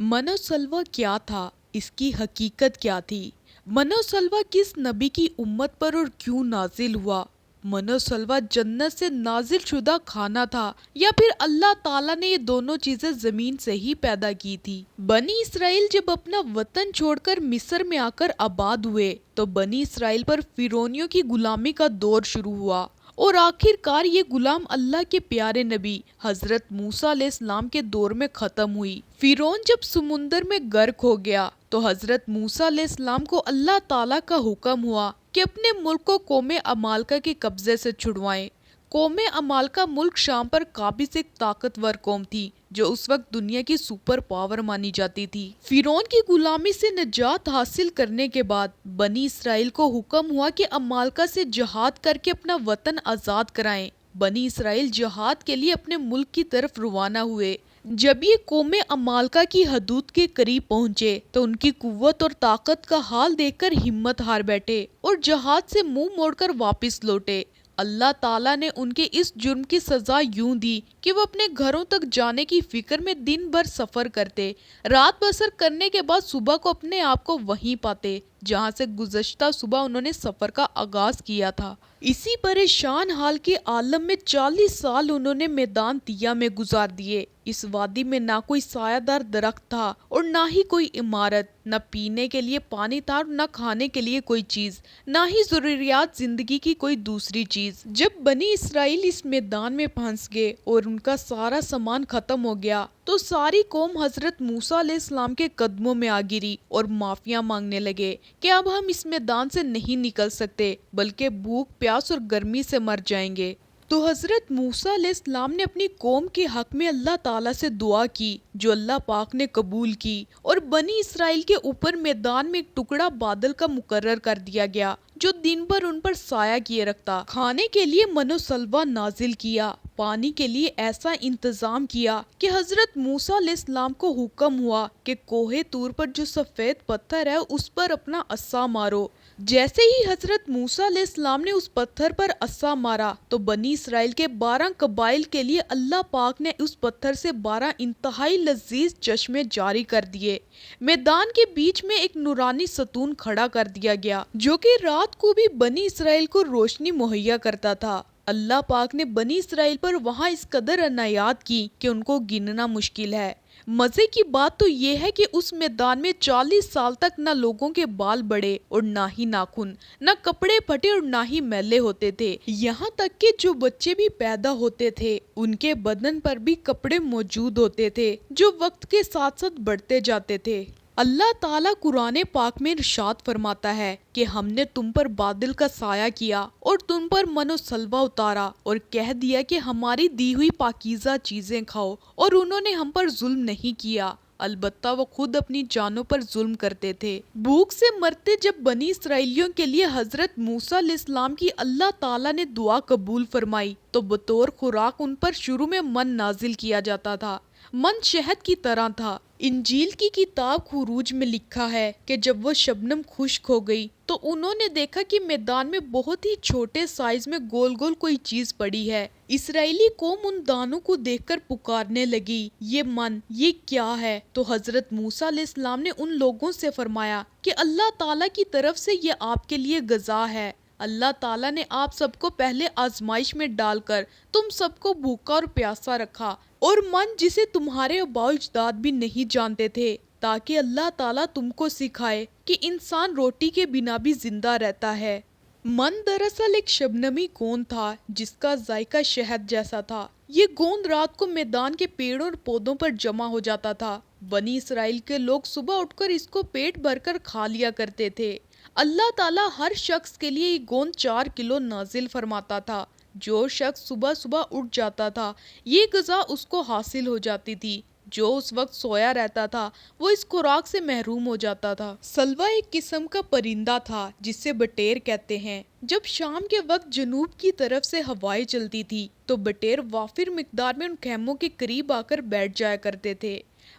मनोसल्वा क्या था? इसकी हकीकत क्या थी? मनोसल्वा किस नबी की उम्मत पर और क्यों नाजिल हुआ? मनोसल्वा जन्नत से नाजिल शुदा खाना था या फिर अल्लाह ताला ने ये दोनों चीजें जमीन से ही पैदा की थी? बनी इसराइल जब अपना वतन छोड़कर मिस्र में आकर आबाद हुए तो बनी इसराइल पर फिरौनियों की गुलामी का दौर शुरू हुआ और आखिरकार ये गुलाम अल्लाह के प्यारे नबी हजरत मूसा अलैहिस्सलाम के दौर में खत्म हुई। फिरौन जब समुंदर में गर्क हो गया तो हजरत मूसा अलैहिस्सलाम को अल्लाह ताला का हुक्म हुआ कि अपने मुल्क को कौमे अमालका के कब्जे से छुड़वाएं। कौमे अमालका मुल्क शाम पर काबिज एक ताकतवर कौम थी जो उस वक्त दुनिया की सुपर पावर मानी जाती थी। फिरौन की गुलामी से निजात हासिल करने के बाद बनी इसराइल को हुक्म हुआ कि अमालका से जिहाद करके अपना वतन आजाद कराएं। बनी इसराइल जिहाद के लिए अपने मुल्क की तरफ रवाना हुए। जब ये कौमे अमालका की हदूद के करीब पहुंचे तो उनकी कुव्वत और ताकत का हाल देखकर हिम्मत हार बैठे और जहाज से मुंह मोड़कर वापस लौटे। अल्लाह ताला ने उनके इस जुर्म की सजा यूं दी कि वो अपने घरों तक जाने की फिक्र में दिन भर सफर करते, रात बसर करने के बाद सुबह को अपने आप को वहीं पाते जहां से गुज़श्ता सुबह उन्होंने सफर का आगाज किया था। इसी परेशान हाल के आलम में 40 साल उन्होंने मैदान तिया में गुजार दिए। इस वादी में ना कोई सायादार दरख्त था और ना ही कोई इमारत, न पीने के लिए पानी था और न खाने के लिए कोई चीज, ना ही जरूरियात जिंदगी की कोई दूसरी चीज। जब बनी इसराइल इस मैदान में फंस गए और उनका सारा सामान खत्म हो गया तो सारी कौम हजरत मूसा अलैहिस्सलाम के कदमों में आ गिरी और माफिया मांगने लगे कि अब हम इस मैदान से नहीं निकल सकते बल्कि भूख प्यास और गर्मी से मर जाएंगे। तो हजरत मूसा अलैहिस्सलाम ने अपनी कौम के हक में अल्लाह ताला से दुआ की जो अल्लाह पाक ने कबूल की और बनी इसराइल के ऊपर मैदान में एक टुकड़ा बादल का मुकर्रर कर दिया गया जो दिन भर उन पर साया किए रखता। खाने के लिए मनोसल्वा नाजिल किया, पानी के लिए ऐसा इंतजाम किया कि हजरत मूसा अलैहिस्सलाम को हुक्म हुआ कि कोहे तूर पर जो सफेद पत्थर है उस पर अपना अस्सा मारो। जैसे ही हजरत मूसा अलैहिस्सलाम ने उस पत्थर पर अस्सा मारा तो बनी इसराइल के 12 कबाइल के लिए अल्लाह पाक ने उस पत्थर से 12 इंतहाई लजीज चश्मे जारी कर दिए। मैदान के बीच में एक नूरानी सतून खड़ा कर दिया गया जो कि रात को भी बनी इसराइल को रोशनी मुहैया करता था। अल्लाह पाक ने बनी इसराइल पर वहाँ इस कदर अनायात की कि उनको गिनना मुश्किल है। मजे की बात तो ये है कि उस मैदान में 40 साल तक न लोगों के बाल बड़े और ना ही नाखून, न कपड़े फटे और ना ही मैले होते थे। यहाँ तक कि जो बच्चे भी पैदा होते थे उनके बदन पर भी कपड़े मौजूद होते थे जो वक्त के साथ साथ बढ़ते जाते थे। अल्लाह ताला कुरान पाक में इरशाद फरमाता है कि हमने तुम पर बादल का साया किया और तुम पर मनोसल्वा उतारा और कह दिया कि हमारी दी हुई पाकीज़ा चीजें खाओ और उन्होंने हम पर जुल्म नहीं किया, अलबत्ता वो खुद अपनी जानों पर जुल्म करते थे। भूख से मरते जब बनी इसराइलियों के लिए हजरत मूसा अलैहिस्सलाम की अल्लाह ताला ने दुआ कबूल फरमाई तो बतौर खुराक उन पर शुरू में मन नाजिल किया जाता था। मन शहद की तरह था। इंजील की किताब खुरूज में लिखा है कि जब वो शबनम खुश्क हो गई तो उन्होंने देखा कि मैदान में बहुत ही छोटे साइज में गोल गोल कोई चीज पड़ी है। इसराइली कौम उन दानों को देखकर पुकारने लगी, ये मन, ये क्या है? तो हजरत मूसा अलैहिस्सलाम ने उन लोगों से फरमाया कि अल्लाह ताला की तरफ से ये आपके लिए गजा है। अल्लाह ताला ने आप सबको पहले आजमाइश में डालकर तुम सबको भूखा और प्यासा रखा और मन जिसे तुम्हारे आबाओ अजदाद भी नहीं जानते थे ताकि अल्लाह ताला तुमको सिखाए कि इंसान रोटी के बिना भी जिंदा रहता है। मन दरअसल एक शबनमी गोंद था जिसका जायका शहद जैसा था। ये गोंद रात को मैदान के पेड़ों और पौधों पर जमा हो जाता था। बनी इसराइल के लोग सुबह उठकर इसको पेट भरकर खा लिया करते थे। अल्लाह ताला हर शख्स के लिए ये गोंद 4 किलो नाजिल फरमाता था। जो शख्स सुबह सुबह उठ जाता था ये गजा उसको हासिल हो जाती थी। जो उस वक्त सोया रहता था वो इस खुराक से महरूम हो जाता था। सलवा एक किस्म का परिंदा था जिसे बटेर कहते हैं। जब शाम के वक्त जनूब की तरफ से हवाएं चलती थी तो बटेर वाफिर मिकदार में उन खेमों के करीब आकर बैठ जाया करते थे।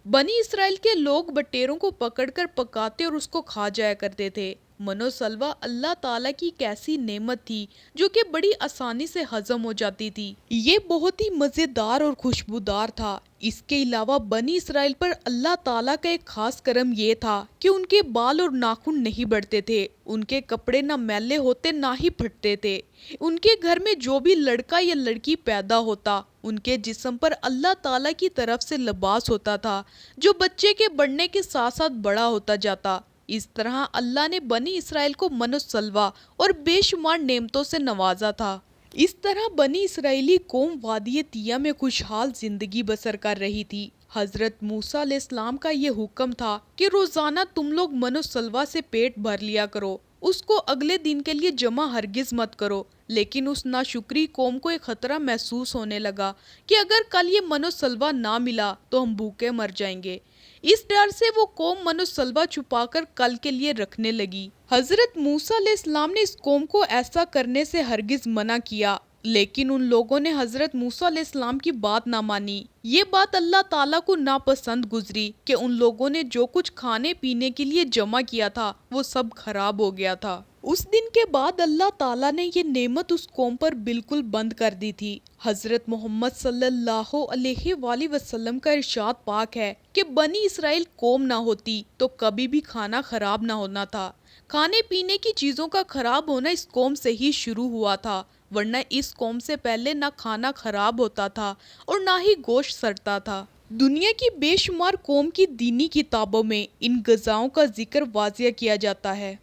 बनी इसराइल के लोग बटेरों को पकड़कर पकाते और उसको खा जाया करते थे। من و سلوہ اللہ تعالیٰ کی ایک ایسی نعمت تھی جو کہ بڑی آسانی سے ہضم ہو جاتی تھی۔ یہ بہت ہی مزیدار اور خوشبودار تھا۔ اس کے علاوہ بنی اسرائیل پر اللہ تعالیٰ کا ایک خاص کرم یہ تھا کہ ان کے بال اور ناخن نہیں بڑھتے تھے، ان کے کپڑے نہ میلے ہوتے نہ ہی پھٹتے تھے۔ ان کے گھر میں جو بھی لڑکا یا لڑکی پیدا ہوتا، ان کے جسم پر اللہ تعالیٰ کی طرف سے لباس ہوتا تھا جو بچے کے بڑھنے کے ساتھ ساتھ بڑا ہوتا جاتا۔ اس طرح اللہ نے بنی اسرائیل کو من و سلوہ اور بے شمار نعمتوں سے نوازا تھا۔ اس طرح بنی اسرائیلی قوم وادی طیہ میں خوشحال زندگی بسر کر رہی تھی۔ حضرت موسیٰ علیہ السلام کا یہ حکم تھا کہ روزانہ تم لوگ من و سلوہ سے پیٹ بھر لیا کرو، اس کو اگلے دن کے لیے جمع ہرگز مت کرو۔ لیکن اس ناشکری قوم کو ایک خطرہ محسوس ہونے لگا کہ اگر کل یہ من و سلوہ نہ ملا تو ہم بھوکے مر جائیں گے۔ اس ڈر سے وہ قوم من و سلوہ چھپا کر کل کے لیے رکھنے لگی۔ حضرت موسیٰ علیہ السلام نے اس قوم کو ایسا کرنے سے ہرگز منع کیا، لیکن ان لوگوں نے حضرت موسیٰ علیہ السلام کی بات نہ مانی۔ یہ بات اللہ تعالیٰ کو ناپسند گزری کہ ان لوگوں نے جو کچھ کھانے پینے کے لیے جمع کیا تھا وہ سب خراب ہو گیا تھا۔ اس دن کے بعد اللہ تعالیٰ نے یہ نعمت اس قوم پر بالکل بند کر دی تھی۔ حضرت محمد صلی اللہ علیہ وآلہ وسلم کا ارشاد پاک ہے کہ بنی اسرائیل قوم نہ ہوتی تو کبھی بھی کھانا خراب نہ ہونا تھا۔ کھانے پینے کی چیزوں کا خراب ہونا اس قوم سے ہی شروع ہوا تھا، ورنہ اس قوم سے پہلے نہ کھانا خراب ہوتا تھا اور نہ ہی گوشت سڑتا تھا۔ دنیا کی بے شمار قوم کی دینی کتابوں میں ان غذاؤں کا ذکر واضح کیا جاتا ہے۔